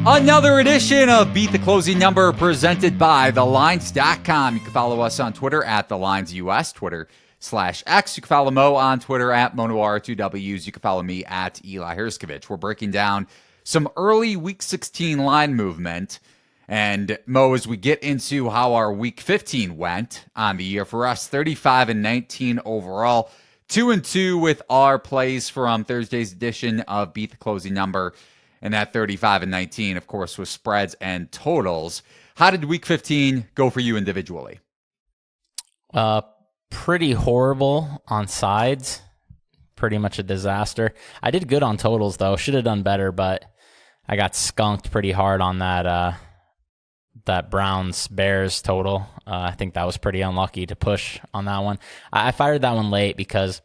Another edition of Beat the Closing Number presented by TheLines.com. You can follow us on Twitter at TheLinesUS, Twitter/X. You can follow Mo on Twitter at Moneylines, 2 W's. You can follow me at Eli Herskovich. We're breaking down some early Week 16 line movement. And Mo, as we get into how our Week 15 went on the year for us, 35-19 overall, 2-2 with our plays from Thursday's edition of Beat the Closing Number. And that 35-19, of course, was spreads and totals. How did Week 15 go for you individually? Pretty horrible on sides. Pretty much a disaster. I did good on totals, though. Should have done better, but I got skunked pretty hard on that Browns-Bears total. I think that was pretty unlucky to push on that one. I fired that one late because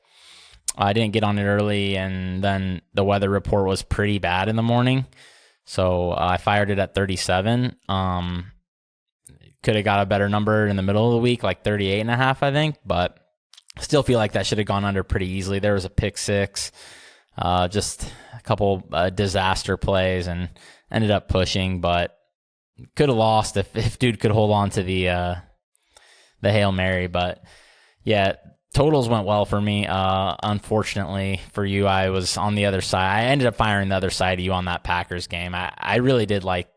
I didn't get on it early, and then the weather report was pretty bad in the morning. So I fired it at 37. Could have got a better number in the middle of the week, like 38.5, I think, but still feel like that should have gone under pretty easily. There was a pick six, just a couple disaster plays, and ended up pushing, but could have lost if dude could hold on to the Hail Mary. But yeah, totals went well for me. Unfortunately for you, I was on the other side. I ended up firing the other side of you on that Packers game. I really did like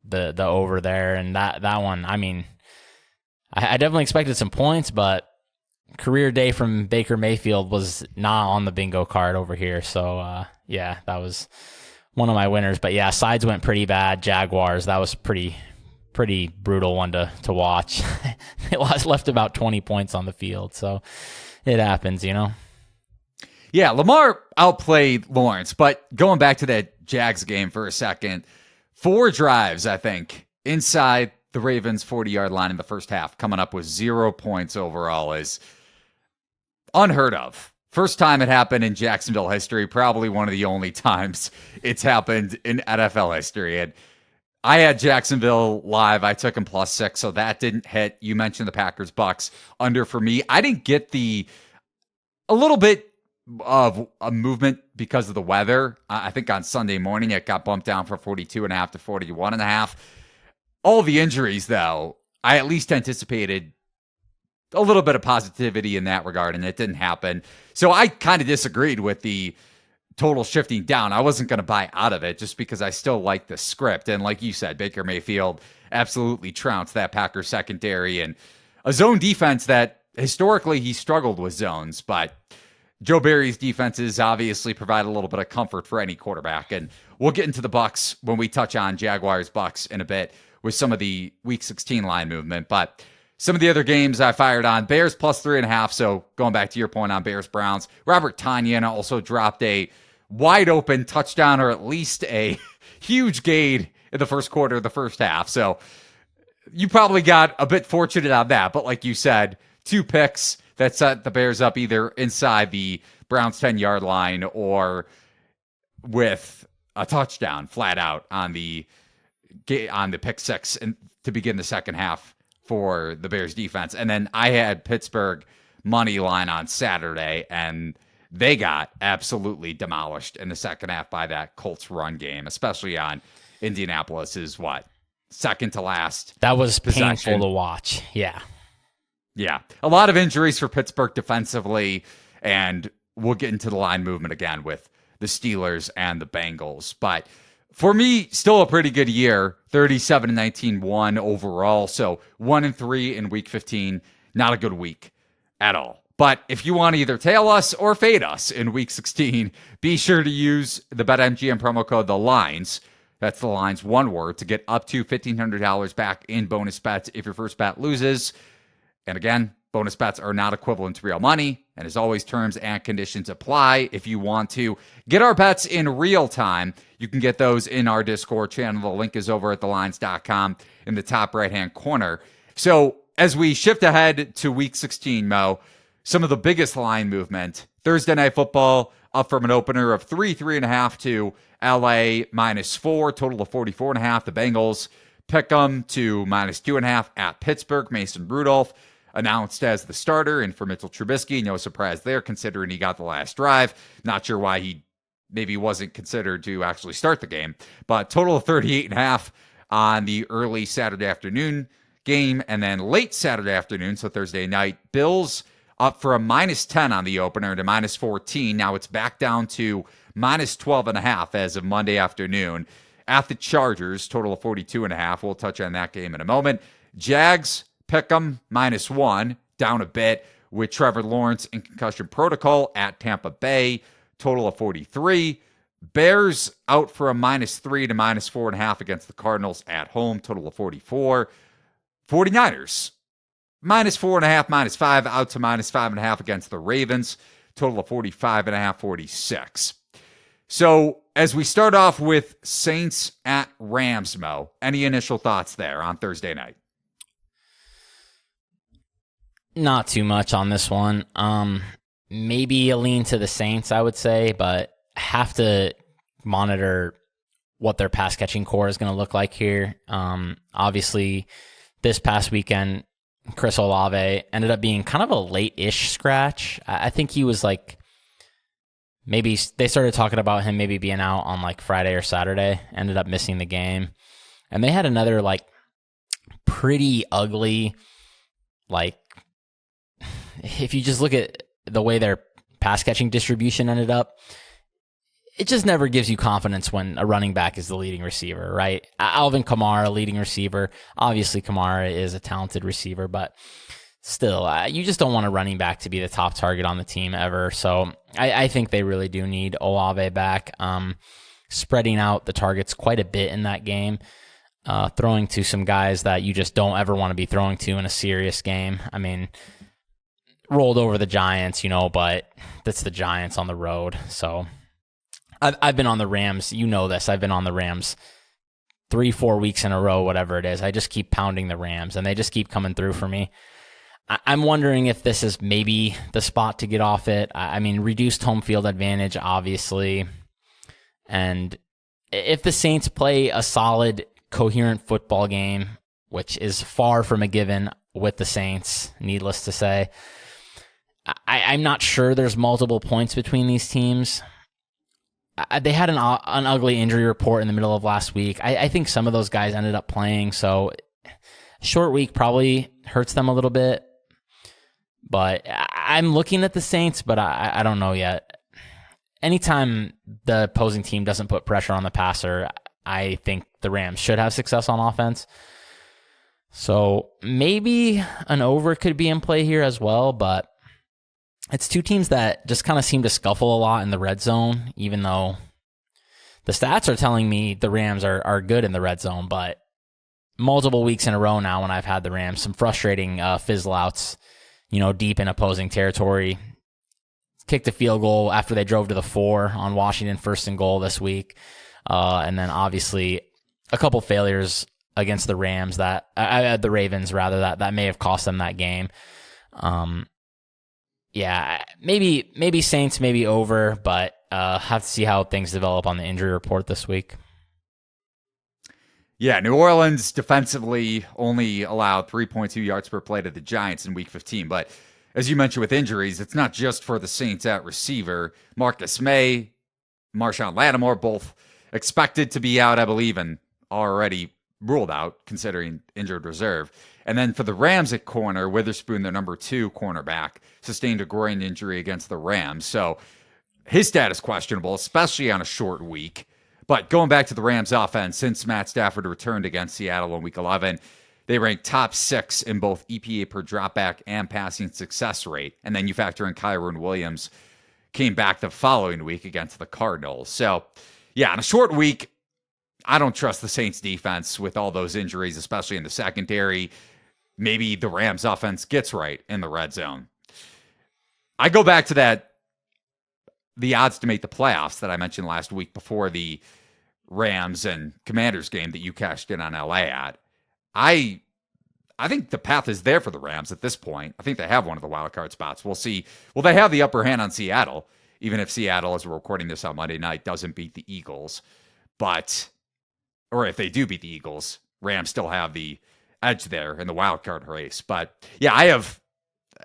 the over there, and that one, I mean, I definitely expected some points, but career day from Baker Mayfield was not on the bingo card over here. So yeah, that was one of my winners. But yeah, sides went pretty bad. Jaguars, that was pretty brutal one to watch. They left about 20 points on the field, so it happens, you know. Yeah, Lamar outplayed Lawrence, but going back to that Jags game for a second, 4 drives, I think, inside the Ravens' 40-yard line in the first half, coming up with 0 points overall is unheard of. First time it happened in Jacksonville history, probably one of the only times it's happened in NFL history. And I had Jacksonville live. I took him +6, so that didn't hit. You mentioned the Packers-Bucks under for me. I didn't get a little bit of a movement because of the weather. I think on Sunday morning it got bumped down from 42.5 to 41.5. All the injuries, though, I at least anticipated a little bit of positivity in that regard, and it didn't happen. So I kind of disagreed with the total shifting down. I wasn't going to buy out of it just because I still like the script. And like you said, Baker Mayfield absolutely trounced that Packers secondary and a zone defense that historically he struggled with zones, but Joe Barry's defenses obviously provide a little bit of comfort for any quarterback. And we'll get into the Bucks when we touch on Jaguars Bucks in a bit with some of the Week 16 line movement. But some of the other games I fired on, Bears +3.5. So going back to your point on Bears Browns, Robert Tonyan also dropped a wide open touchdown, or at least a huge gain in the first quarter of the first half. So you probably got a bit fortunate on that. But like you said, 2 picks that set the Bears up either inside the Browns 10-yard line or with a touchdown flat out on the pick six and to begin the second half for the Bears defense. And then I had Pittsburgh money line on Saturday, and they got absolutely demolished in the second half by that Colts run game, especially on Indianapolis's second to last. That was possession. Painful to watch. Yeah. Yeah. A lot of injuries for Pittsburgh defensively, and we'll get into the line movement again with the Steelers and the Bengals. But for me, still a pretty good year. 37-19 1 overall. So 1-3 in Week 15. Not a good week at all. But if you want to either tail us or fade us in Week 16, be sure to use the BetMGM promo code THELINES. That's the lines, one word, to get up to $1,500 back in bonus bets if your first bet loses. And again, bonus bets are not equivalent to real money. And as always, terms and conditions apply. If you want to get our bets in real time, you can get those in our Discord channel. The link is over at thelines.com in the top right-hand corner. So as we shift ahead to Week 16, Mo, some of the biggest line movement. Thursday Night Football up from an opener of 3.5 to LA -4, total of 44.5. The Bengals pick them to -2.5 at Pittsburgh. Mason Rudolph announced as the starter, and for Mitchell Trubisky, no surprise there considering he got the last drive. Not sure why he maybe wasn't considered to actually start the game. But total of 38.5 on the early Saturday afternoon game, and then late Saturday afternoon, so Thursday night, Bills up for a -10 on the opener to -14. Now it's back down to -12.5 as of Monday afternoon at the Chargers, total of 42.5. We'll touch on that game in a moment. Jags, pick 'em, -1, down a bit with Trevor Lawrence in concussion protocol at Tampa Bay, total of 43. Bears out for a -3 to -4.5 against the Cardinals at home, total of 44. 49ers, -4.5, -5, out to -5.5 against the Ravens, total of 45.5, 46. So as we start off with Saints at Rams, Mo, any initial thoughts there on Thursday night? Not too much on this one. Maybe a lean to the Saints, I would say, but have to monitor what their pass catching core is going to look like here. Obviously, this past weekend, Chris Olave ended up being kind of a late-ish scratch. I think he was like, maybe they started talking about him maybe being out on like Friday or Saturday, ended up missing the game. And they had another like pretty ugly, like, if you just look at the way their pass catching distribution ended up, it just never gives you confidence when a running back is the leading receiver, right? Alvin Kamara, leading receiver. Obviously, Kamara is a talented receiver, but still, you just don't want a running back to be the top target on the team ever. So I think they really do need Olave back. Spreading out the targets quite a bit in that game. Throwing to some guys that you just don't ever want to be throwing to in a serious game. I mean, rolled over the Giants, but that's the Giants on the road. So I've been on the Rams. You know this. I've been on the Rams 3-4 weeks in a row, whatever it is. I just keep pounding the Rams, and they just keep coming through for me. I'm wondering if this is maybe the spot to get off it. I mean, reduced home field advantage, obviously. And if the Saints play a solid, coherent football game, which is far from a given with the Saints, needless to say, I'm not sure there's multiple points between these teams. They had an ugly injury report in the middle of last week. I think some of those guys ended up playing, so short week probably hurts them a little bit. But I'm looking at the Saints, but I don't know yet. Anytime the opposing team doesn't put pressure on the passer, I think the Rams should have success on offense. So maybe an over could be in play here as well, but it's two teams that just kind of seem to scuffle a lot in the red zone, even though the stats are telling me the Rams are good in the red zone. But multiple weeks in a row now when I've had the Rams, some frustrating fizzle outs, deep in opposing territory. Kicked a field goal after they drove to the 4 on Washington, 1st and goal this week. And then obviously a couple failures against the Ravens, that may have cost them that game. Yeah, maybe Saints, maybe over, but have to see how things develop on the injury report this week. Yeah, New Orleans defensively only allowed 3.2 yards per play to the Giants in Week 15. But as you mentioned with injuries, it's not just for the Saints at receiver. Marcus May, Marshawn Lattimore, both expected to be out, I believe, and already ruled out, considering injured reserve. And then for the Rams at corner, Witherspoon, their number 2 cornerback, sustained a groin injury against the Rams. So his status questionable, especially on a short week. But going back to the Rams offense, since Matt Stafford returned against Seattle in Week 11, they ranked top 6 in both EPA per dropback and passing success rate. And then you factor in Kyron Williams, came back the following week against the Cardinals. So, yeah, on a short week, I don't trust the Saints defense with all those injuries, especially in the secondary. Maybe the Rams offense gets right in the red zone. I go back to the odds to make the playoffs that I mentioned last week before the Rams and Commanders game that you cashed in on LA at. I think the path is there for the Rams at this point. I think they have one of the wild card spots. We'll see. Well, they have the upper hand on Seattle, even if Seattle, as we're recording this on Monday night, doesn't beat the Eagles. Or if they do beat the Eagles, Rams still have the edge there in the wild card race. But yeah,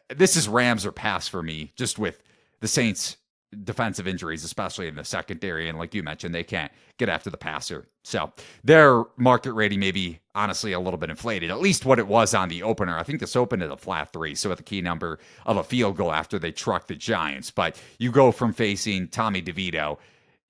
this is Rams or pass for me, just with the Saints defensive injuries, especially in the secondary. And like you mentioned, they can't get after the passer. So their market rating may be honestly a little bit inflated, at least what it was on the opener. I think this opened at a flat 3, so at the key number of a field goal after they trucked the Giants. But you go from facing Tommy DeVito,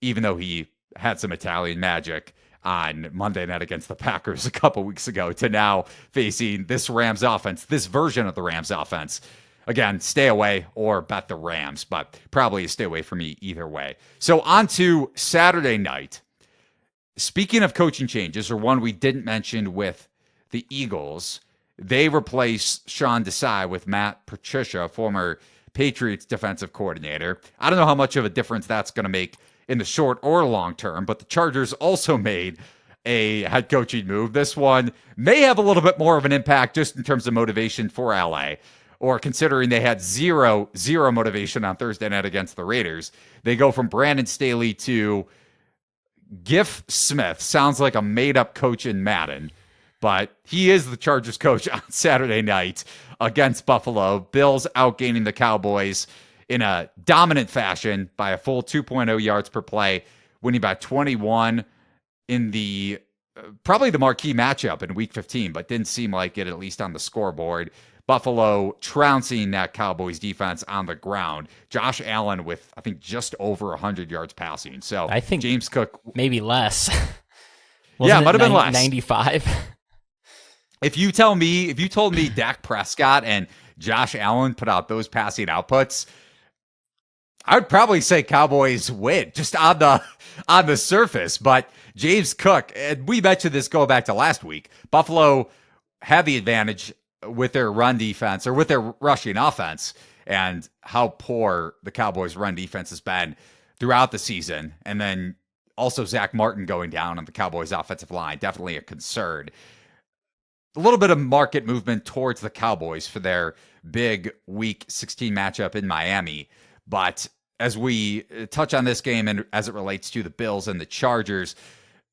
even though he had some Italian magic on Monday night against the Packers a couple weeks ago, to now facing this Rams offense, this version of the Rams offense. Again, stay away or bet the Rams, but probably stay away from me either way. So on to Saturday night. Speaking of coaching changes, or one we didn't mention with the Eagles, they replaced Sean Desai with Matt Patricia, former Patriots defensive coordinator. I don't know how much of a difference that's going to make in the short or long term, but the Chargers also made a head coaching move. This one may have a little bit more of an impact just in terms of motivation for LA, or considering they had zero motivation on Thursday night against the Raiders. They go from Brandon Staley to Giff Smith. Sounds like a made-up coach in Madden, but he is the Chargers coach on Saturday night against Buffalo. Bills outgaining the Cowboys in a dominant fashion by a full 2.0 yards per play, winning by 21 in the probably the marquee matchup in Week 15, but didn't seem like it, at least on the scoreboard. Buffalo trouncing that Cowboys defense on the ground. Josh Allen with, I think, just over 100 yards passing. So I think James Cook, maybe less. Yeah, it might have been less. 95. If you told me Dak Prescott and Josh Allen put out those passing outputs, I would probably say Cowboys win just on the surface. But James Cook, and we mentioned this going back to last week, Buffalo had the advantage with their run defense, or with their rushing offense, and how poor the Cowboys' run defense has been throughout the season. And then also Zach Martin going down on the Cowboys' offensive line, definitely a concern. A little bit of market movement towards the Cowboys for their big Week 16 matchup in Miami. But as we touch on this game and as it relates to the Bills and the Chargers,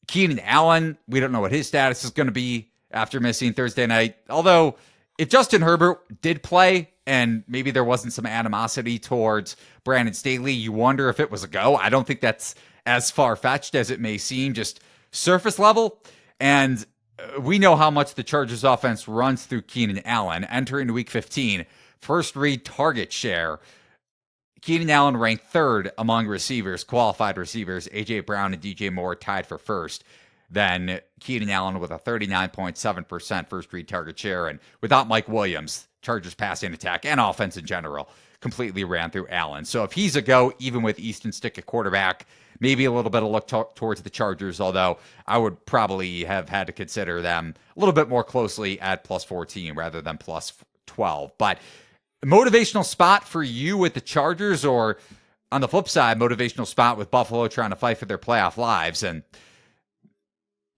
Keenan Allen, we don't know what his status is going to be after missing Thursday night. Although, if Justin Herbert did play and maybe there wasn't some animosity towards Brandon Staley, you wonder if it was a go. I don't think that's as far-fetched as it may seem, just surface level. And we know how much the Chargers offense runs through Keenan Allen. Entering Week 15, first read target share, Keenan Allen ranked third among receivers, qualified receivers. A.J. Brown and DJ Moore tied for first. Then Keenan Allen with a 39.7% first read target share. And without Mike Williams, Chargers passing attack and offense in general completely ran through Allen. So if he's a go, even with Easton Stick at quarterback, maybe a little bit of look towards the Chargers, although I would probably have had to consider them a little bit more closely at plus 14 rather than plus 12. But motivational spot for you with the Chargers, or on the flip side, motivational spot with Buffalo trying to fight for their playoff lives, and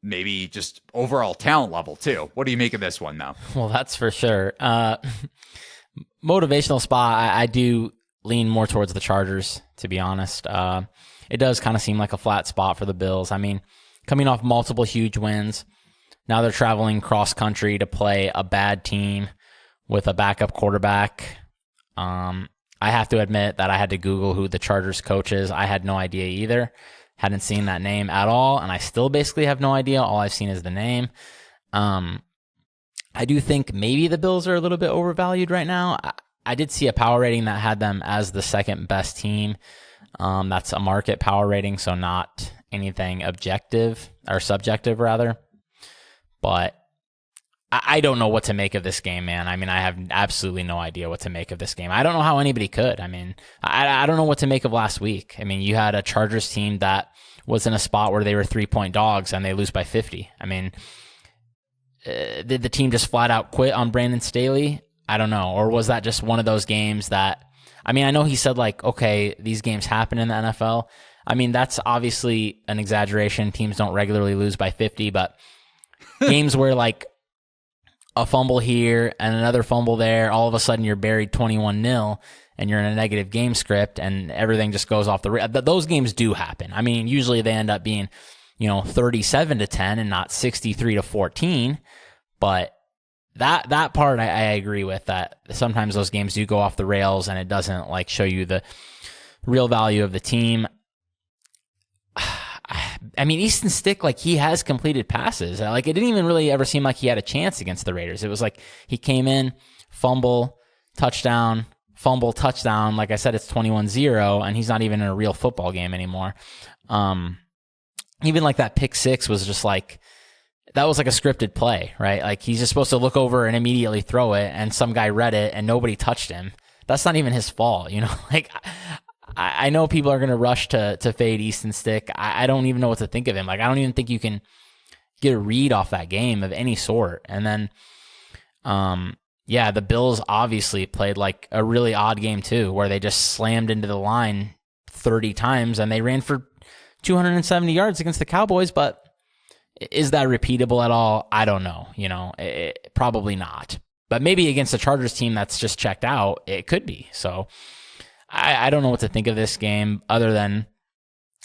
maybe just overall talent level too. What do you make of this one, though? Well, that's for sure. Motivational spot, I do lean more towards the Chargers, to be honest. It does kind of seem like a flat spot for the Bills. I mean, coming off multiple huge wins, now they're traveling cross country to play a bad team with a backup quarterback. I have to admit that I had to Google who the Chargers coach is. I had no idea either. Hadn't seen that name at all, and I still basically have no idea. All I've seen is the name. I do think maybe the Bills are a little bit overvalued right now. I did see a power rating that had them as the second best team. That's a market power rating, so not anything objective, or subjective rather. But I don't know what to make of this game, man. I mean, I have absolutely no idea what to make of this game. I don't know how anybody could. I mean, I don't know what to make of last week. I mean, you had a Chargers team that was in a spot where they were 3-point dogs and they lose by 50. I mean, did the team just flat out quit on Brandon Staley? I don't know. Or was that just one of those games that, I mean, I know he said like, okay, these games happen in the NFL. I mean, that's obviously an exaggeration. Teams don't regularly lose by 50, but games where like a fumble here and another fumble there, all of a sudden you're buried 21-0 and you're in a negative game script and everything just goes off the rails. Those games do happen. I mean, usually they end up being, 37-10 and not 63-14. But that part I agree with, that sometimes those games do go off the rails and it doesn't like show you the real value of the team. I mean, Easton Stick, like, he has completed passes. Like, it didn't even really ever seem like he had a chance against the Raiders. It was like he came in, fumble, touchdown, fumble, touchdown. Like I said, it's 21-0, and he's not even in a real football game anymore. Even like that pick six was just like, that was like a scripted play, right? Like, he's just supposed to look over and immediately throw it, and some guy read it, and nobody touched him. That's not even his fault, you know? Like, I know people are going to rush to fade Easton Stick. I don't even know what to think of him. Like, I don't even think you can get a read off that game of any sort. And then, the Bills obviously played like a really odd game too, where they just slammed into the line 30 times and they ran for 270 yards against the Cowboys. But is that repeatable at all? I don't know. You know, probably not. But maybe against a Chargers team that's just checked out, it could be. So I don't know what to think of this game other than,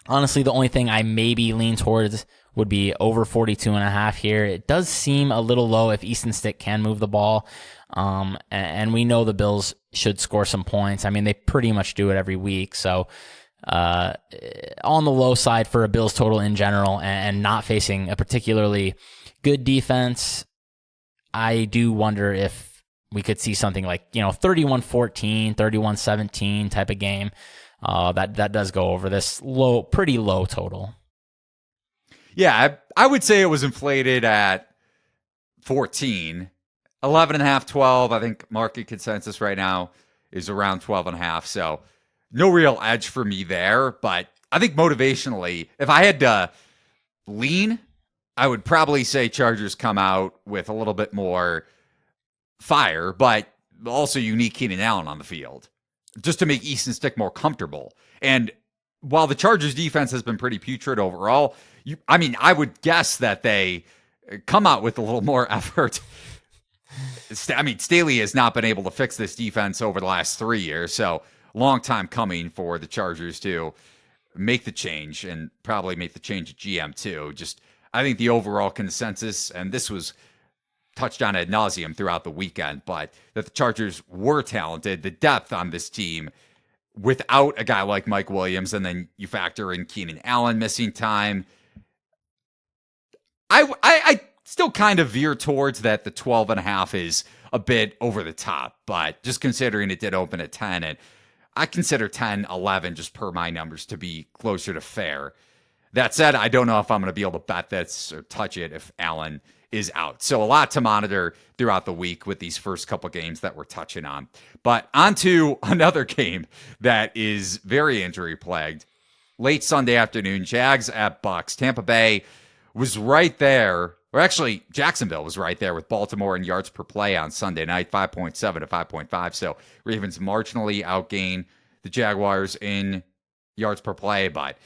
honestly, the only thing I maybe lean towards would be over 42.5 here. It does seem a little low if Easton Stick can move the ball. And we know the Bills should score some points. I mean, they pretty much do it every week. So on the low side for a Bills total in general, and not facing a particularly good defense, I do wonder if we could see something like, 31-14, 31-17 type of game. That does go over this pretty low total. Yeah, I would say it was inflated at 14. 11.5, 12. I think market consensus right now is around 12.5. So no real edge for me there. But I think motivationally, if I had to lean, I would probably say Chargers come out with a little bit more fire, but also you need Keenan Allen on the field just to make Easton Stick more comfortable. And while the Chargers defense has been pretty putrid overall, I would guess that they come out with a little more effort. Staley has not been able to fix this defense over the last 3 years, so long time coming for the Chargers to make the change, and probably make the change at GM too. Just, I think the overall consensus, and this was touched on ad nauseum throughout the weekend, but that the Chargers were talented. The depth on this team without a guy like Mike Williams, and then you factor in Keenan Allen missing time. I still kind of veer towards that the 12.5 is a bit over the top, but just considering it did open at 10, and I consider 10, 11 just per my numbers to be closer to fair. That said, I don't know if I'm going to be able to bet this or touch it if Allen is out. So a lot to monitor throughout the week with these first couple games that we're touching on. But on to another game that is very injury plagued. Late Sunday afternoon, Jags at Bucks. Tampa Bay was right there, or actually Jacksonville was right there with Baltimore in yards per play on Sunday night, 5.7 to 5.5. So Ravens marginally outgain the Jaguars in yards per play. But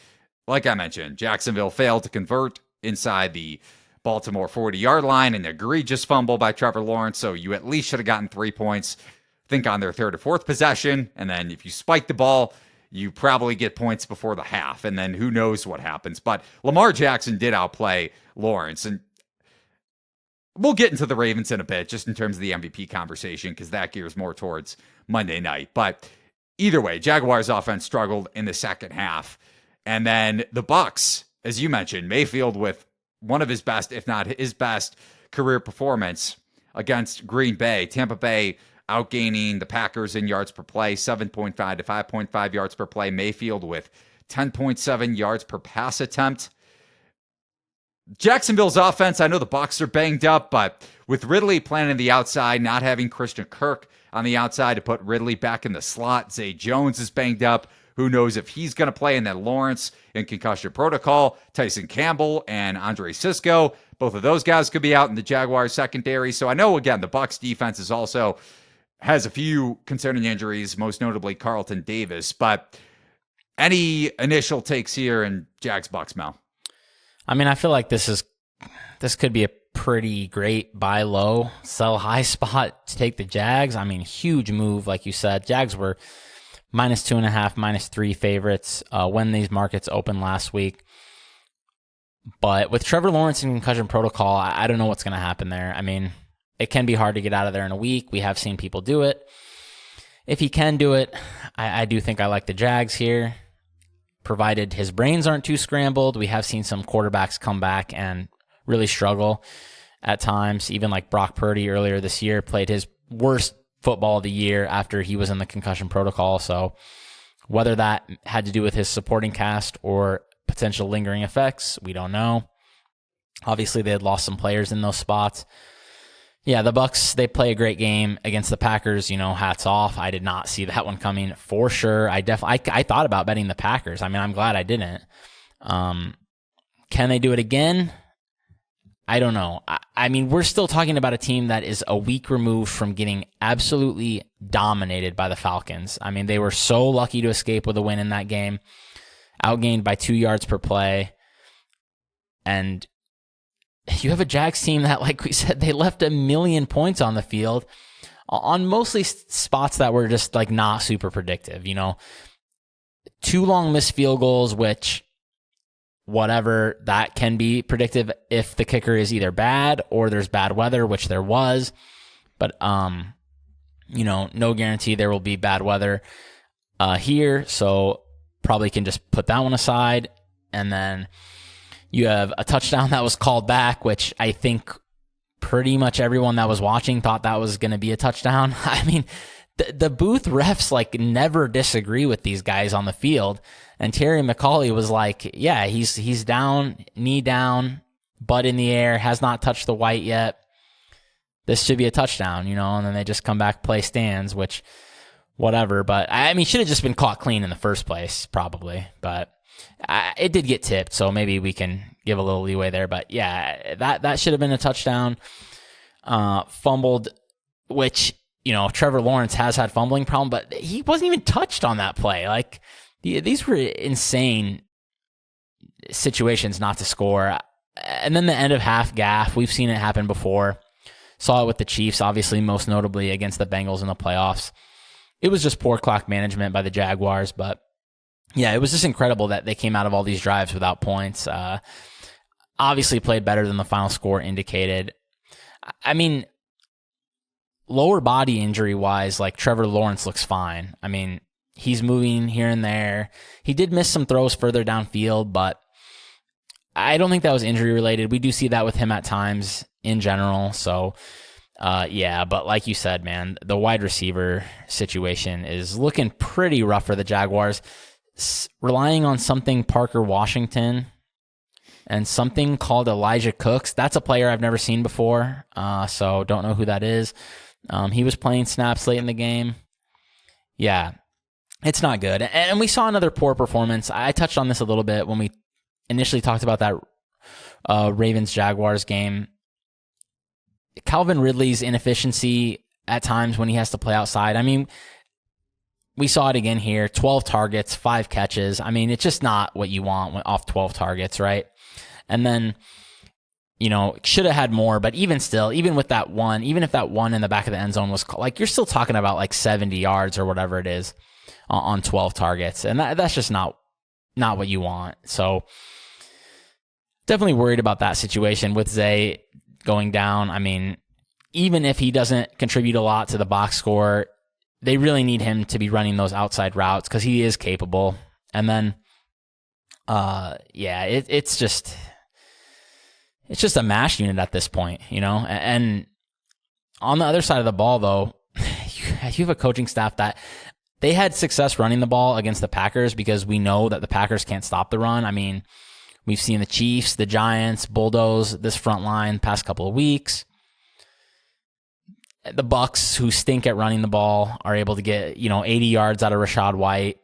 like I mentioned, Jacksonville failed to convert inside the Baltimore 40-yard line, an egregious fumble by Trevor Lawrence. So you at least should have gotten 3 points, I think, on their third or fourth possession. And then if you spike the ball, you probably get points before the half. And then who knows what happens. But Lamar Jackson did outplay Lawrence. And we'll get into the Ravens in a bit, just in terms of the MVP conversation, because that gears more towards Monday night. But either way, Jaguars offense struggled in the second half. And then the Bucks, as you mentioned, Mayfield with one of his best, if not his best, career performance against Green Bay. Tampa Bay outgaining the Packers in yards per play, 7.5 to 5.5 yards per play. Mayfield with 10.7 yards per pass attempt. Jacksonville's offense, I know the Bucs are banged up, but with Ridley playing on the outside, not having Christian Kirk on the outside to put Ridley back in the slot, Zay Jones is banged up. Who knows if he's going to play? And then Lawrence in concussion protocol, Tyson Campbell and Andre Sisco. Both of those guys could be out in the Jaguars secondary. So I know, again, the Bucs defense is also has a few concerning injuries, most notably Carlton Davis. But any initial takes here in Jags Bucs, Mel? I mean, I feel like this could be a pretty great buy low, sell high spot to take the Jags. I mean, huge move, like you said. Jags were -2.5, -3 favorites when these markets opened last week. But with Trevor Lawrence in concussion protocol, I don't know what's going to happen there. I mean, it can be hard to get out of there in a week. We have seen people do it. if he can do it, I do think I like the Jags here, provided his brains aren't too scrambled. We have seen some quarterbacks come back and really struggle at times. Even like Brock Purdy earlier this year played his worst football of the year after he was in the concussion protocol. So whether that had to do with his supporting cast or potential lingering effects, we don't know. Obviously, they had lost some players in those spots. Yeah, the Bucs, they play a great game against the Packers. Hats off. I did not see that one coming for sure. I thought about betting the Packers. I mean, I'm glad I didn't. Can they do it again? I don't know. I mean, we're still talking about a team that is a week removed from getting absolutely dominated by the Falcons. I mean, they were so lucky to escape with a win in that game, outgained by 2 yards per play. And you have a Jags team that, like we said, they left 1 million points on the field on mostly spots that were just like not super predictive. 2 long missed field goals, which whatever, that can be predictive if the kicker is either bad or there's bad weather, which there was. But no guarantee there will be bad weather here, so probably can just put that one aside. And then you have a touchdown that was called back, which I think pretty much everyone that was watching thought that was going to be a touchdown. I mean, the booth refs like never disagree with these guys on the field. And Terry McAuley was like, yeah, he's down, knee down, butt in the air, has not touched the white yet. This should be a touchdown, and then they just come back, play stands, which whatever. But I mean, should have just been caught clean in the first place, probably. But it did get tipped, so maybe we can give a little leeway there. But yeah, that should have been a touchdown. Fumbled, which, Trevor Lawrence has had fumbling problem, but he wasn't even touched on that play. Like, these were insane situations not to score. And then the end of half gaff, we've seen it happen before. Saw it with the Chiefs, obviously, most notably against the Bengals in the playoffs. It was just poor clock management by the Jaguars, but yeah, it was just incredible that they came out of all these drives without points. Obviously played better than the final score indicated. I mean, lower body injury-wise, like Trevor Lawrence looks fine. I mean, he's moving here and there. He did miss some throws further downfield, but I don't think that was injury-related. We do see that with him at times in general. So, yeah, but like you said, man, the wide receiver situation is looking pretty rough for the Jaguars. Relying on something Parker Washington and something called Elijah Cooks. That's a player I've never seen before, so don't know who that is. He was playing snaps late in the game. Yeah, it's not good. And we saw another poor performance. I touched on this a little bit when we initially talked about that Ravens-Jaguars game. Calvin Ridley's inefficiency at times when he has to play outside. I mean, we saw it again here. 12 targets, 5 catches. I mean, it's just not what you want off 12 targets, right? And then, should have had more, but even still, even with that one, even if that one in the back of the end zone was like, you're still talking about like 70 yards or whatever it is on 12 targets. And that's just not what you want. So definitely worried about that situation with Zay going down. I mean, even if he doesn't contribute a lot to the box score, they really need him to be running those outside routes because he is capable. And then, yeah, it's just a mash unit at this point, And on the other side of the ball, though, you have a coaching staff that they had success running the ball against the Packers because we know that the Packers can't stop the run. I mean, we've seen the Chiefs, the Giants, bulldoze this front line past couple of weeks. The Bucs, who stink at running the ball, are able to get 80 yards out of Rachaad White.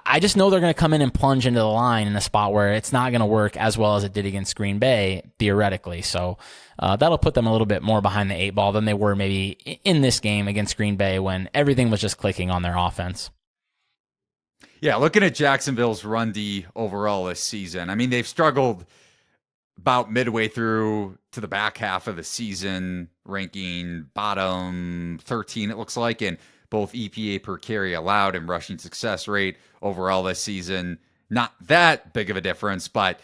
I just know they're going to come in and plunge into the line in a spot where it's not going to work as well as it did against Green Bay, theoretically. So that'll put them a little bit more behind the 8 ball than they were maybe in this game against Green Bay when everything was just clicking on their offense. Yeah, looking at Jacksonville's run D overall this season, I mean, they've struggled about midway through to the back half of the season, ranking bottom 13, it looks like, in both EPA per carry allowed and rushing success rate overall this season. Not that big of a difference, but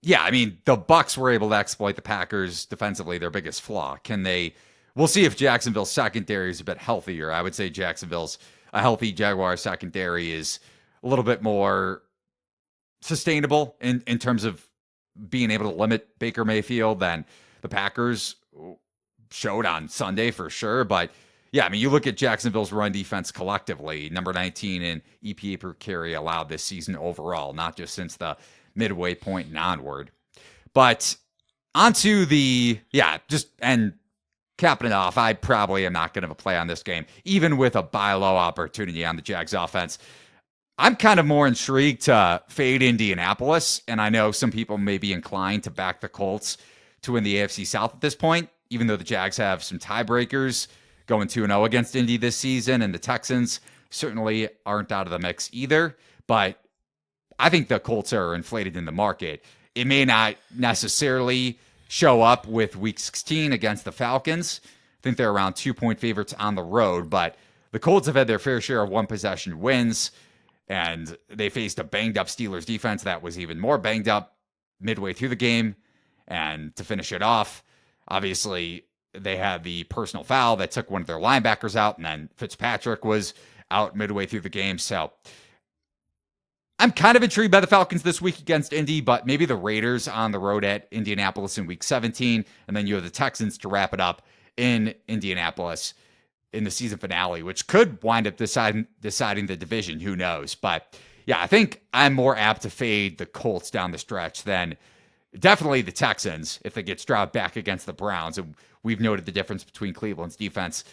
yeah, I mean, the Bucs were able to exploit the Packers defensively, their biggest flaw. Can they we'll see if Jacksonville's secondary is a bit healthier. I would say Jacksonville's a healthy Jaguar secondary is a little bit more sustainable in terms of being able to limit Baker Mayfield than the Packers showed on Sunday for sure. But yeah, I mean, you look at Jacksonville's run defense collectively, number 19 in EPA per carry allowed this season overall, not just since the midway point and onward. But onto and capping it off, I probably am not going to have a play on this game, even with a buy low opportunity on the Jags offense. I'm kind of more intrigued to fade Indianapolis, and I know some people may be inclined to back the Colts to win the AFC South at this point, even though the Jags have some tiebreakers going 2-0 against Indy this season, and the Texans certainly aren't out of the mix either. But I think the Colts are inflated in the market. It may not necessarily show up with Week 16 against the Falcons. I think they're around 2-point favorites on the road, but the Colts have had their fair share of one-possession wins, and they faced a banged-up Steelers defense that was even more banged up midway through the game. And to finish it off, obviously, they had the personal foul that took one of their linebackers out, and then Fitzpatrick was out midway through the game. So I'm kind of intrigued by the Falcons this week against Indy, but maybe the Raiders on the road at Indianapolis in Week 17, and then you have the Texans to wrap it up in Indianapolis in the season finale, which could wind up deciding the division. Who knows? But yeah, I think I'm more apt to fade the Colts down the stretch than definitely the Texans if they get Stroud back against the Browns. And we've noted the difference between Cleveland's defense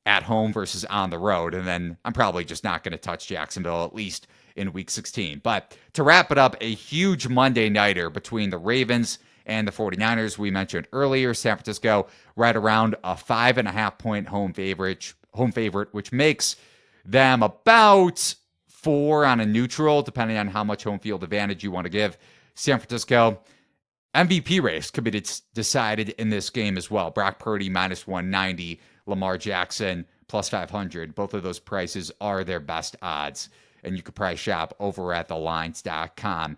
at home versus on the road. And then I'm probably just not going to touch Jacksonville, at least in Week 16. But to wrap it up, a huge Monday nighter between the Ravens and the 49ers. We mentioned earlier, San Francisco right around a 5.5-point home favorite, which makes them about 4 on a neutral, depending on how much home field advantage you want to give San Francisco. MVP race could be decided in this game as well. Brock Purdy minus 190, Lamar Jackson plus 500. Both of those prices are their best odds, and you could price shop over at thelines.com.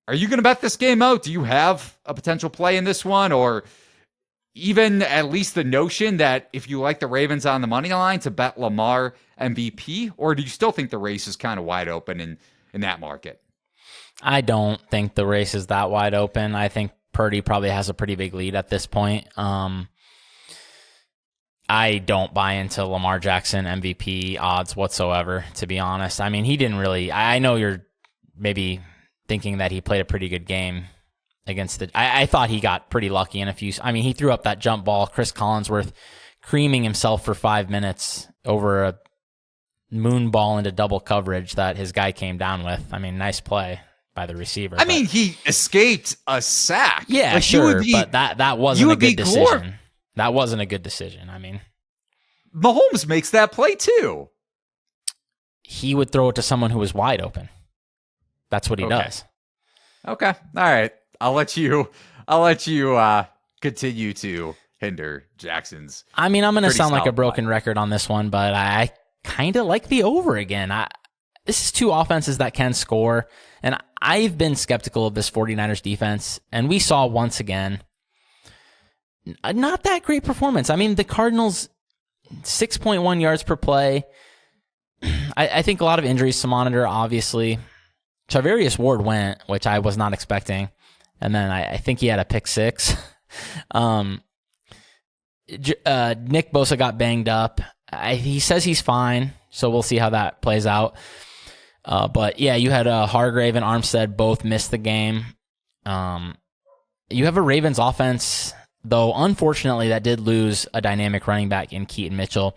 Are you going to bet this game out? Do you have a potential play in this one, or even at least the notion that if you like the Ravens on the money line to bet Lamar MVP, or do you still think the race is kind of wide open in that market? I don't think the race is that wide open. I think Purdy probably has a pretty big lead at this point. I don't buy into Lamar Jackson MVP odds whatsoever, to be honest. I mean, he didn't really... I know you're maybe thinking that he played a pretty good game against the... I thought he got pretty lucky in a few... I mean, he threw up that jump ball. Chris Collinsworth creaming himself for 5 minutes over a moon ball into double coverage that his guy came down with. I mean, nice play by the receiver. I mean, he escaped a sack. Yeah, like, sure, but that wasn't a good decision. That wasn't a good decision. I mean, Mahomes makes that play too. He would throw it to someone who was wide open. That's what he does. Okay. All right. I'll let you continue to hinder Jackson's. I mean, I'm going to sound like a broken record on this one, but I kind of like the over again. This is two offenses that can score, and I've been skeptical of this 49ers defense, and we saw once again not that great performance. I mean, the Cardinals, 6.1 yards per play. I think a lot of injuries to monitor, obviously. Charvarius Ward went, which I was not expecting, and then I think he had a pick six. Nick Bosa got banged up. He says he's fine, so we'll see how that plays out. But yeah, you had Hargrave and Armstead both missed the game. You have a Ravens offense, though, unfortunately, that did lose a dynamic running back in Keaton Mitchell.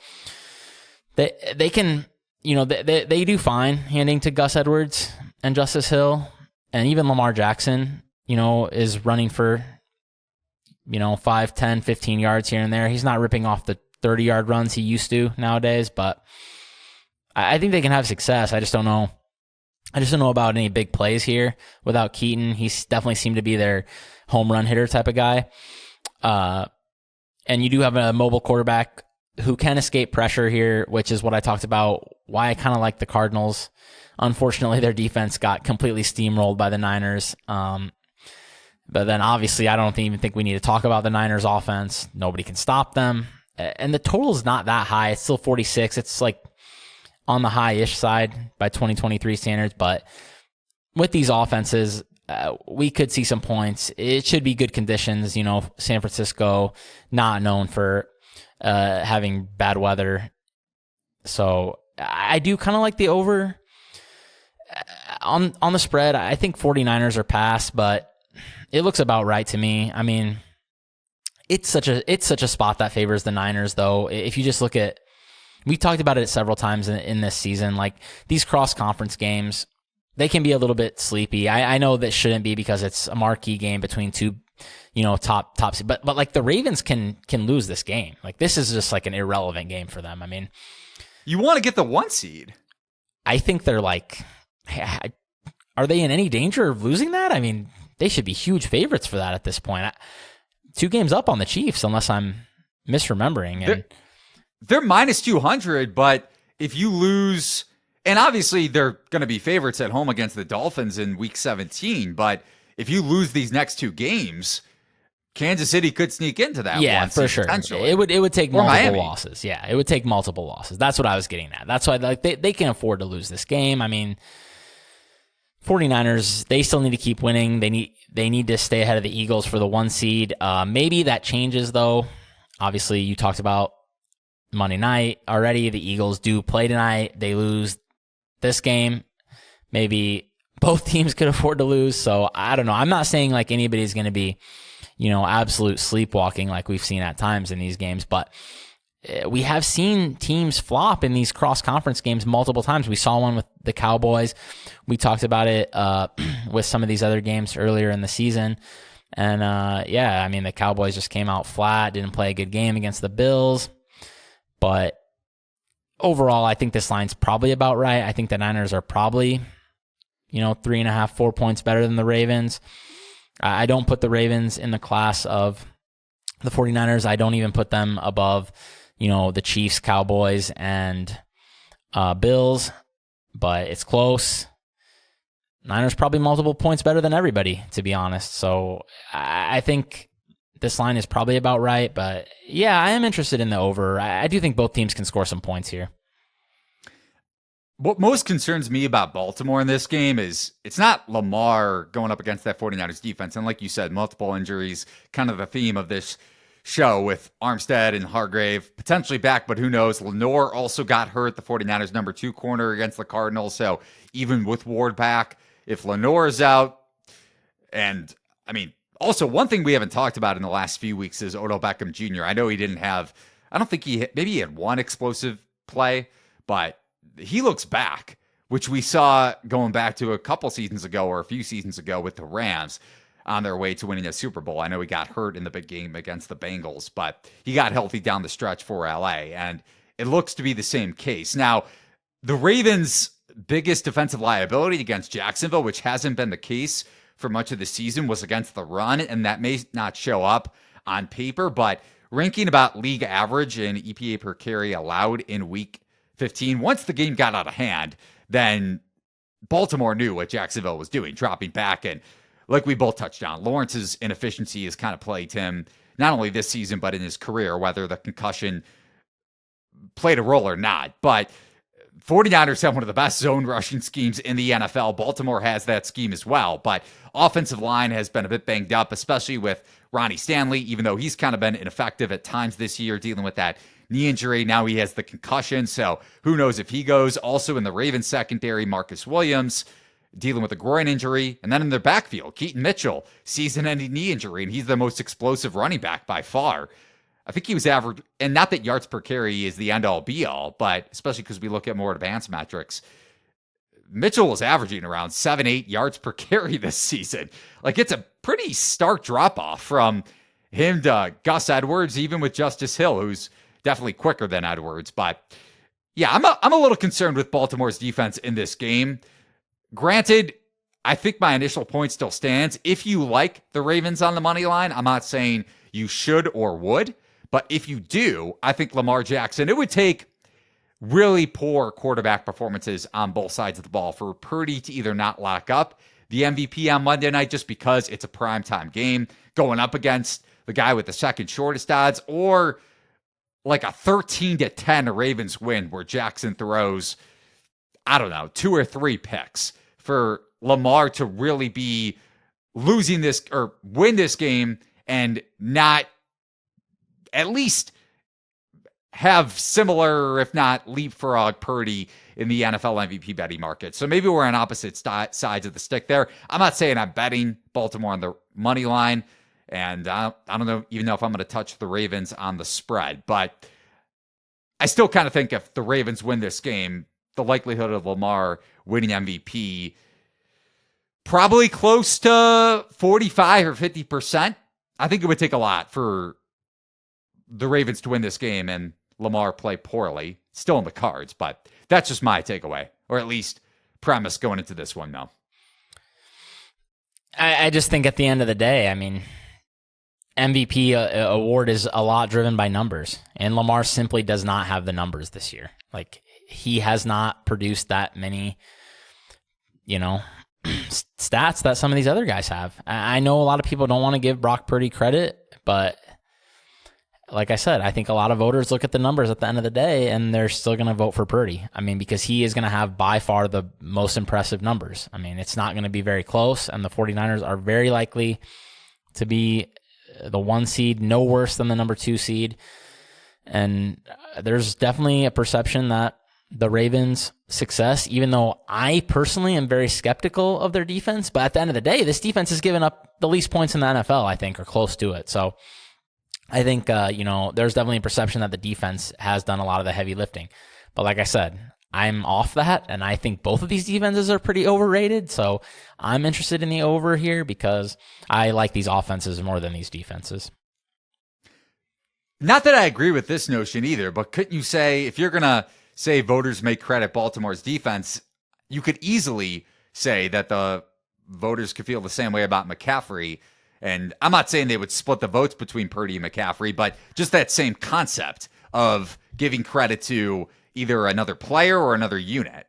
They can, they do fine handing to Gus Edwards and Justice Hill, and even Lamar Jackson, is running for, 5, 10, 15 yards here and there. He's not ripping off the 30-yard runs he used to nowadays, but I think they can have success. I just don't know about any big plays here without Keaton. He's definitely seemed to be their home run hitter type of guy. And you do have a mobile quarterback who can escape pressure here, which is what I talked about, why I kind of like the Cardinals. Unfortunately, their defense got completely steamrolled by the Niners. But then obviously I don't even think we need to talk about the Niners offense. Nobody can stop them. And the total is not that high. It's still 46. It's like on the high-ish side by 2023 standards. But with these offenses, we could see some points. It should be good conditions. San Francisco, not known for having bad weather. So I do kind of like the over on the spread. I think 49ers are past, but it looks about right to me. I mean, it's such a spot that favors the Niners, though. If you just look at, we talked about it several times in this season, like these cross-conference games, they can be a little bit sleepy. I know that shouldn't be because it's a marquee game between two, top, but like the Ravens can lose this game. Like this is just like an irrelevant game for them. I mean, you want to get the 1 seed. I think they're like, are they in any danger of losing that? I mean, they should be huge favorites for that at this point. 2 games up on the Chiefs, unless I'm misremembering. And they're minus 200, but if you lose, and obviously they're going to be favorites at home against the Dolphins in Week 17, but if you lose these next 2 games, Kansas City could sneak into that. Yeah, for sure. It would take multiple losses. Yeah, it would take multiple losses. That's what I was getting at. That's why they can afford to lose this game. I mean, 49ers, they still need to keep winning. They need to stay ahead of the Eagles for the 1 seed. Maybe that changes, though. Obviously, you talked about Monday night already. The Eagles do play tonight. They lose this game. Maybe both teams could afford to lose. So I don't know. I'm not saying like anybody's going to be, absolute sleepwalking like we've seen at times in these games, but we have seen teams flop in these cross-conference games multiple times. We saw one with the Cowboys. We talked about it with some of these other games earlier in the season. And, I mean, the Cowboys just came out flat, didn't play a good game against the Bills. But overall, I think this line's probably about right. I think the Niners are probably, 3.5, 4 points better than the Ravens. I don't put the Ravens in the class of the 49ers. I don't even put them above the Chiefs, Cowboys, and Bills, but it's close. Niners probably multiple points better than everybody, to be honest. So I think this line is probably about right, but yeah, I am interested in the over. I do think both teams can score some points here. What most concerns me about Baltimore in this game is it's not Lamar going up against that 49ers defense. And like you said, multiple injuries, kind of the theme of this show with Armstead and Hargrave potentially back, but who knows? Lenore also got hurt, the 49ers number 2 corner against the Cardinals. So even with Ward back, if Lenore is out, and I mean, also one thing we haven't talked about in the last few weeks is Odell Beckham Jr. I know he didn't have, I don't think maybe he had one explosive play, but he looks back, which we saw going back to a couple seasons ago or a few seasons ago with the Rams on their way to winning a Super Bowl. I know he got hurt in the big game against the Bengals, but he got healthy down the stretch for LA, and it looks to be the same case. Now, the Ravens' biggest defensive liability against Jacksonville, which hasn't been the case for much of the season, was against the run, and that may not show up on paper, but ranking about league average in EPA per carry allowed in Week 15, once the game got out of hand, then Baltimore knew what Jacksonville was doing, dropping back. And like we both touched on, Lawrence's inefficiency has kind of plagued him, not only this season, but in his career, whether the concussion played a role or not. But 49ers have one of the best zone rushing schemes in the NFL. Baltimore has that scheme as well, but offensive line has been a bit banged up, especially with Ronnie Stanley, even though he's kind of been ineffective at times this year dealing with that knee injury. Now he has the concussion, so who knows if he goes. Also in the Ravens secondary, Marcus Williams dealing with a groin injury. And then in their backfield, Keaton Mitchell, season-ending knee injury, and he's the most explosive running back by far. I think he was average, and not that yards per carry is the end-all be-all, but especially because we look at more advanced metrics, Mitchell was averaging around 7-8 yards per carry this season. Like, it's a pretty stark drop-off from him to Gus Edwards, even with Justice Hill, who's definitely quicker than Edwards. But yeah, I'm a little concerned with Baltimore's defense in this game. Granted, I think my initial point still stands. If you like the Ravens on the money line, I'm not saying you should or would, but if you do, I think Lamar Jackson, it would take really poor quarterback performances on both sides of the ball for Purdy to either not lock up the MVP on Monday night just because it's a primetime game going up against the guy with the second shortest odds, or like a 13-10 Ravens win where Jackson throws, I don't know, 2 or 3 picks for Lamar to really be losing this or win this game and not at least have similar, if not leapfrog Purdy in the NFL MVP betting market. So maybe we're on opposite sides of the stick there. I'm not saying I'm betting Baltimore on the money line, and I don't know even know if I'm going to touch the Ravens on the spread, but I still kind of think if the Ravens win this game, the likelihood of Lamar winning MVP probably close to 45 or 50%. I think it would take a lot for the Ravens to win this game and Lamar play poorly. Still in the cards, but that's just my takeaway, or at least premise going into this one now. I just think at the end of the day, I mean, MVP award is a lot driven by numbers, and Lamar simply does not have the numbers this year. Like, he has not produced that many, stats that some of these other guys have. I know a lot of people don't want to give Brock Purdy credit, but like I said, I think a lot of voters look at the numbers at the end of the day and they're still going to vote for Purdy. I mean, because he is going to have by far the most impressive numbers. I mean, it's not going to be very close, and the 49ers are very likely to be the 1 seed, no worse than the number 2 seed. And there's definitely a perception that the Ravens' success, even though I personally am very skeptical of their defense, but at the end of the day, this defense has given up the least points in the NFL, I think, or close to it. So I think, there's definitely a perception that the defense has done a lot of the heavy lifting. But like I said, I'm off that, and I think both of these defenses are pretty overrated. So I'm interested in the over here because I like these offenses more than these defenses. Not that I agree with this notion either, but couldn't you say, if you're going to say voters may credit Baltimore's defense, you could easily say that the voters could feel the same way about McCaffrey. And I'm not saying they would split the votes between Purdy and McCaffrey, but just that same concept of giving credit to either another player or another unit.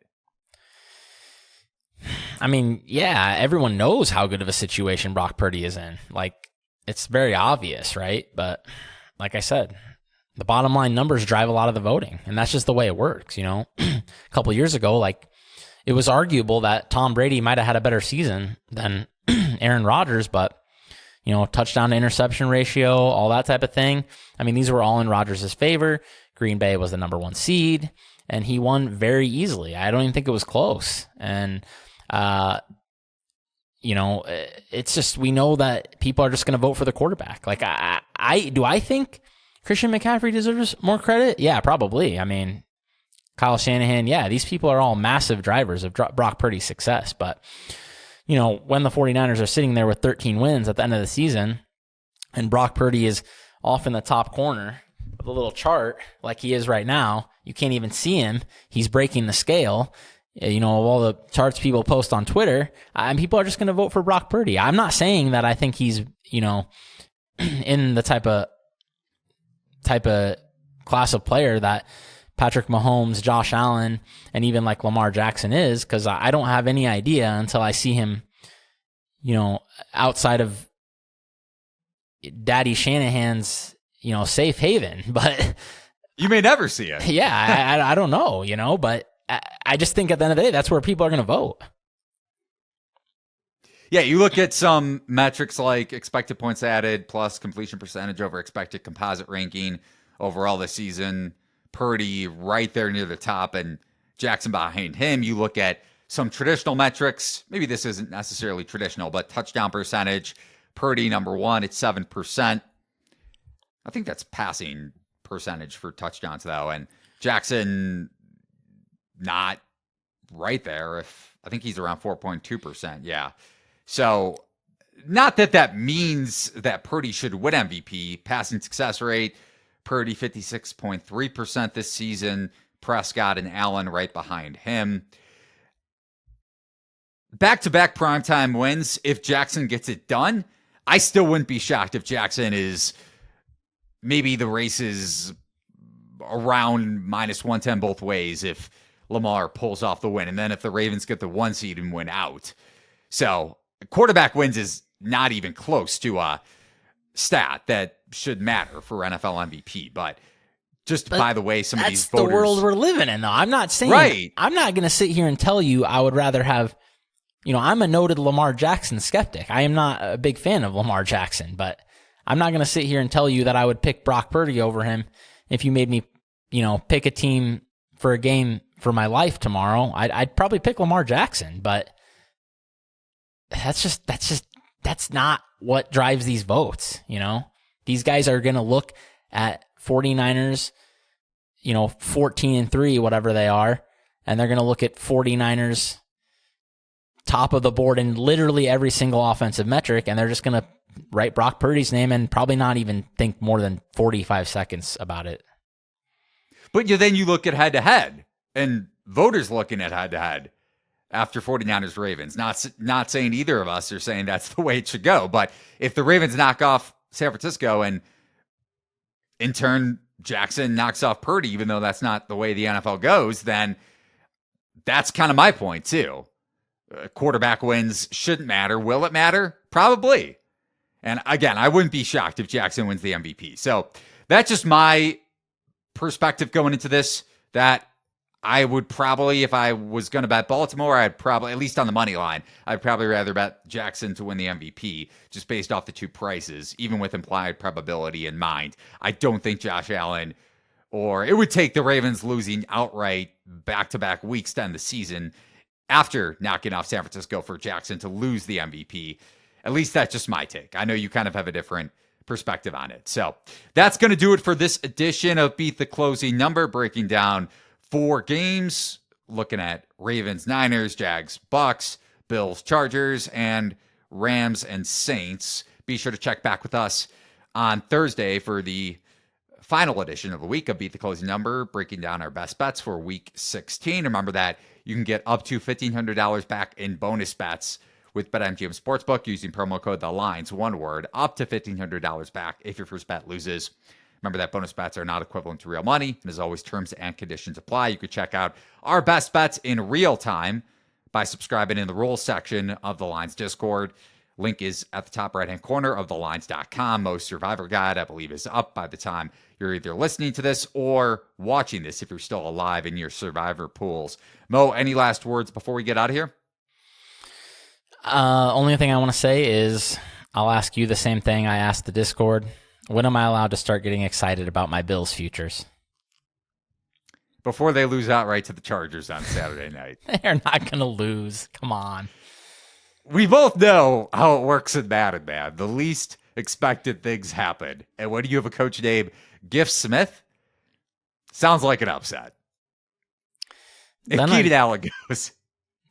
I mean, yeah, everyone knows how good of a situation Brock Purdy is in. Like, it's very obvious, right? But like I said, the bottom line numbers drive a lot of the voting, and that's just the way it works, A couple years ago, it was arguable that Tom Brady might have had a better season than Aaron Rodgers, but touchdown to interception ratio, all that type of thing. I mean, these were all in Rodgers' favor. Green Bay was the number 1 seed, and he won very easily. I don't even think it was close. And, it's just, we know that people are just going to vote for the quarterback. Like, I think Christian McCaffrey deserves more credit? Yeah, probably. I mean, Kyle Shanahan, yeah, these people are all massive drivers of Brock Purdy's success, but when the 49ers are sitting there with 13 wins at the end of the season and Brock Purdy is off in the top corner of the little chart like he is right now, you can't even see him. He's breaking the scale, of all the charts people post on Twitter, and people are just going to vote for Brock Purdy. I'm not saying that I think he's, in the type of class of player that Patrick Mahomes, Josh Allen, and even like Lamar Jackson is, because I don't have any idea until I see him, outside of Daddy Shanahan's, safe haven. But you may never see it. Yeah, I don't know, but I just think at the end of the day, that's where people are going to vote. Yeah, you look at some metrics like expected points added plus completion percentage over expected composite ranking overall this season. Purdy right there near the top and Jackson behind him. You look at some traditional metrics. Maybe this isn't necessarily traditional, but touchdown percentage. Purdy number 1 at 7%. I think that's passing percentage for touchdowns though. And Jackson not right there. I think he's around 4.2%. Yeah. So not that means that Purdy should win MVP. Passing success rate, Purdy 56.3% this season. Prescott and Allen right behind him. Back-to-back primetime wins. If Jackson gets it done, I still wouldn't be shocked if Jackson is maybe the race is around minus 110 both ways if Lamar pulls off the win. And then if the Ravens get the 1 seed and win out. So quarterback wins is not even close to a stat that should matter for NFL MVP. But just by the way, some of these voters. That's the world we're living in, though. I'm not saying, right. I'm not going to sit here and tell you I would rather have, I'm a noted Lamar Jackson skeptic. I am not a big fan of Lamar Jackson, but I'm not going to sit here and tell you that I would pick Brock Purdy over him if you made me, pick a team for a game for my life tomorrow. I'd probably pick Lamar Jackson, but that's not what drives these votes. These guys are going to look at 49ers, 14-3, whatever they are, and they're going to look at 49ers top of the board in literally every single offensive metric, and they're just going to write Brock Purdy's name and probably not even think more than 45 seconds about it. But then you look at head-to-head, and voters looking at head-to-head after 49ers Ravens. Not saying either of us are saying that's the way it should go, but if the Ravens knock off San Francisco and in turn Jackson knocks off Purdy, even though that's not the way the NFL goes, then that's kind of my point too. Quarterback wins shouldn't matter. Will it matter? Probably. And again, I wouldn't be shocked if Jackson wins the MVP. So that's just my perspective going into this, that I would probably, if I was going to bet Baltimore, I'd probably, at least on the money line, I'd probably rather bet Jackson to win the MVP just based off the two prices, even with implied probability in mind. I don't think Josh Allen, or it would take the Ravens losing outright back-to-back weeks to end the season after knocking off San Francisco for Jackson to lose the MVP. At least that's just my take. I know you kind of have a different perspective on it. So that's going to do it for this edition of Beat the Closing Number, breaking down 4 games, looking at Ravens, Niners, Jags, Bucks, Bills, Chargers, and Rams and Saints. Be sure to check back with us on Thursday for the final edition of the week of Beat the Closing Number, breaking down our best bets for Week 16. Remember that you can get up to $1,500 back in bonus bets with BetMGM Sportsbook using promo code THELINES, one word, up to $1,500 back if your first bet loses. Remember that bonus bets are not equivalent to real money, and as always, terms and conditions apply. You can check out our best bets in real time by subscribing in the rules section of the Lines Discord. Link is at the top right-hand corner of thelines.com. Most Survivor Guide, I believe, is up by the time you're either listening to this or watching this if you're still alive in your Survivor pools. Mo, any last words before we get out of here? Only thing I want to say is I'll ask you the same thing I asked the Discord. When am I allowed to start getting excited about my Bills futures? Before they lose outright to the Chargers on Saturday night. They're not going to lose. Come on. We both know how it works in Madden, man. The least expected things happen. And when you have a coach named Giff Smith, sounds like an upset. If Keenan Allen goes.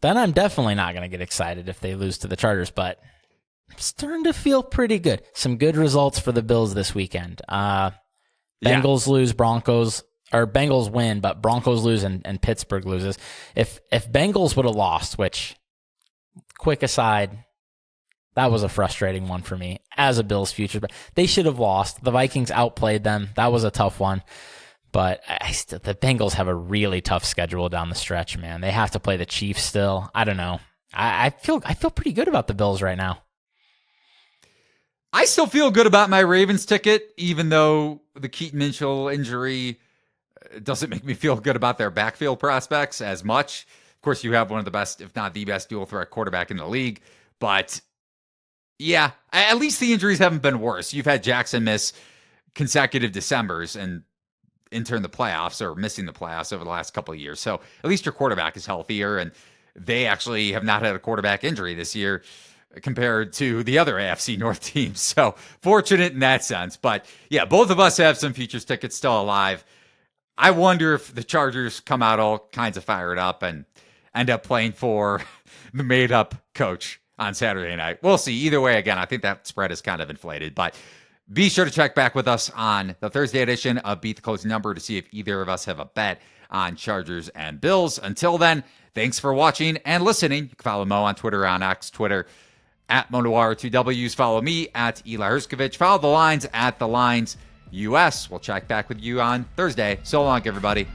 Then I'm definitely not going to get excited if they lose to the Chargers, but I'm starting to feel pretty good. Some good results for the Bills this weekend. Bengals lose, Bengals win, but Broncos lose and Pittsburgh loses. If Bengals would have lost, which, quick aside, that was a frustrating one for me as a Bills future, but they should have lost. The Vikings outplayed them. That was a tough one. But the Bengals have a really tough schedule down the stretch, man. They have to play the Chiefs still. I don't know. I feel pretty good about the Bills right now. I still feel good about my Ravens ticket, even though the Keaton Mitchell injury doesn't make me feel good about their backfield prospects as much. Of course, you have one of the best, if not the best, dual threat quarterback in the league. But yeah, at least the injuries haven't been worse. You've had Jackson miss consecutive Decembers and in turn the playoffs, or missing the playoffs over the last couple of years. So at least your quarterback is healthier, and they actually have not had a quarterback injury this year compared to the other AFC North teams. So fortunate in that sense. But yeah, both of us have some futures tickets still alive. I wonder if the Chargers come out all kinds of fired up and end up playing for the made-up coach on Saturday night. We'll see. Either way, again, I think that spread is kind of inflated. But be sure to check back with us on the Thursday edition of Beat the Closing Number to see if either of us have a bet on Chargers and Bills. Until then, thanks for watching and listening. You can follow Mo on Twitter, on X, Twitter, at Moneylines, 2 W's. Follow me at Eli Herskovich. Follow the Lines at The Lines US. We'll check back with you on Thursday. So long, everybody.